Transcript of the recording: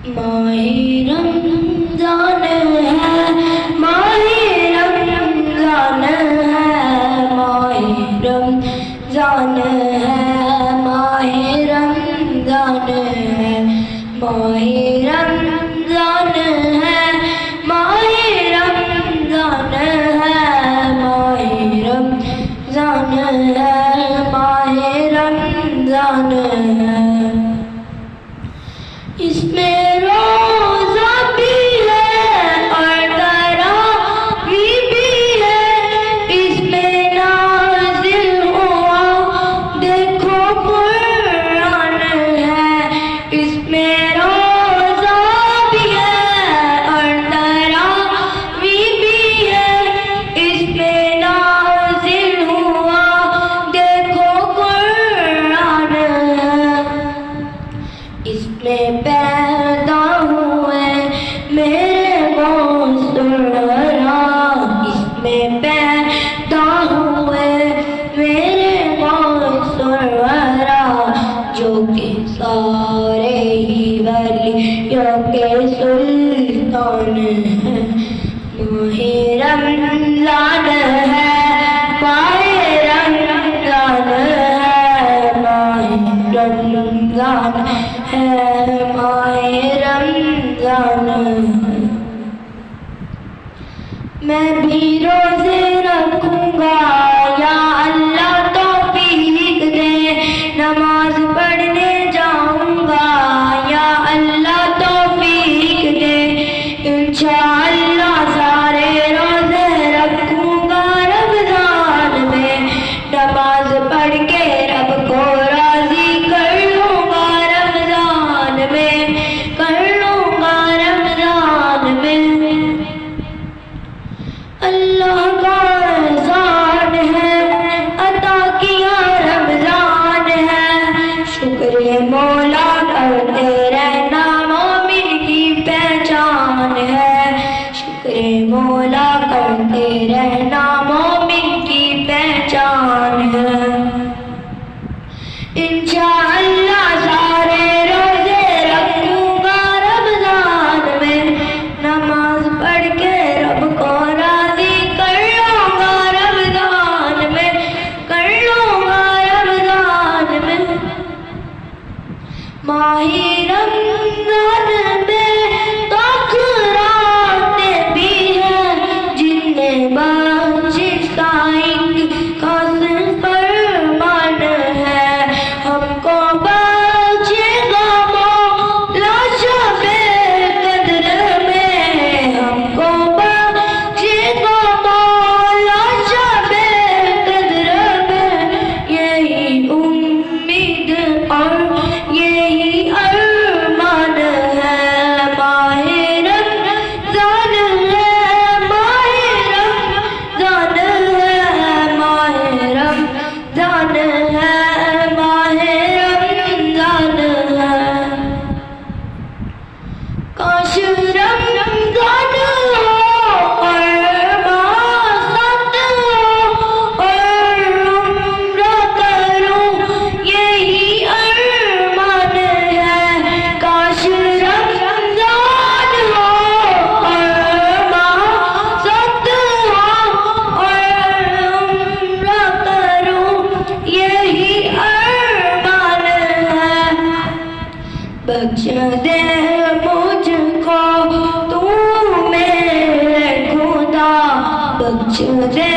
माहे रमज़ान है, माहे रमज़ान है, माहे रमज़ान है, माहे रमज़ान है, माहे रमज़ान है, माहे रमज़ान है, माहे रमज़ान है, माहे रमज़ान है। इसमें रोज़ा भी है और तरावी भी है, इसमें नाज़िल हुआ देखो कुरान है। इसमें रोज़ा भी है और तरावी भी है, इसमें नाज़िल हुआ देखो कुरान है। इसमें पैदा हुए मेरे मौसूरा, इसमें पैदा हुए मेरे मौसूरा, जो कि सारे ही वलियों के सुल्तान हैं। माहे रमज़ान है, माहे रमज़ान है, माहे रमज़ान है, माहे रमज़ान है। मैं भी रोज़े रखूँगा या अल्लाह तौफीक दे, नमाज पढ़ने जाऊँगा या अल्लाह तौफीक दे। इंशाअल्लाह सारे रोज़े रखूँगा रमज़ान में, नमाज पढ़ के रब को राज़ी कर लूँगा रमज़ान में, कर लूँगा रमज़ान में। अल्लाह का एहसान है, अता किया रमज़ान है, शुक्र मौला करते रहना मोमिन की पहचान है, शुक्र मौला करते रहना मोमिन की पहचान है। इंशाअल्लाह सारे रोज़े रखूँगा रमज़ान में, नमाज पढ़ के रब को राज़ी कर लूँगा रमज़ान में, कर लूँगा रमज़ान में। माहे रमज़ान में तो रातें भी हैं, जिन्हें बख्शिश का खास फरमान है। हमको बख्शेगा मौला शबे कद्र में, हमको बख्शेगा मौला शबे कद्र में। यही उम्मीद और यही अरमान है। माहे रमज़ान है, माहे रमज़ान है, माहे रमज़ान है, माहे रमज़ान है। काश रमज़ान हो और मासात हो और उम्र करूं, यही अरमान है। काश रमज़ान हो और मासात हो और उम्र करूं, यही अरमान है। बख्श दे मुझको तू मेरे खुदा, बख्श दे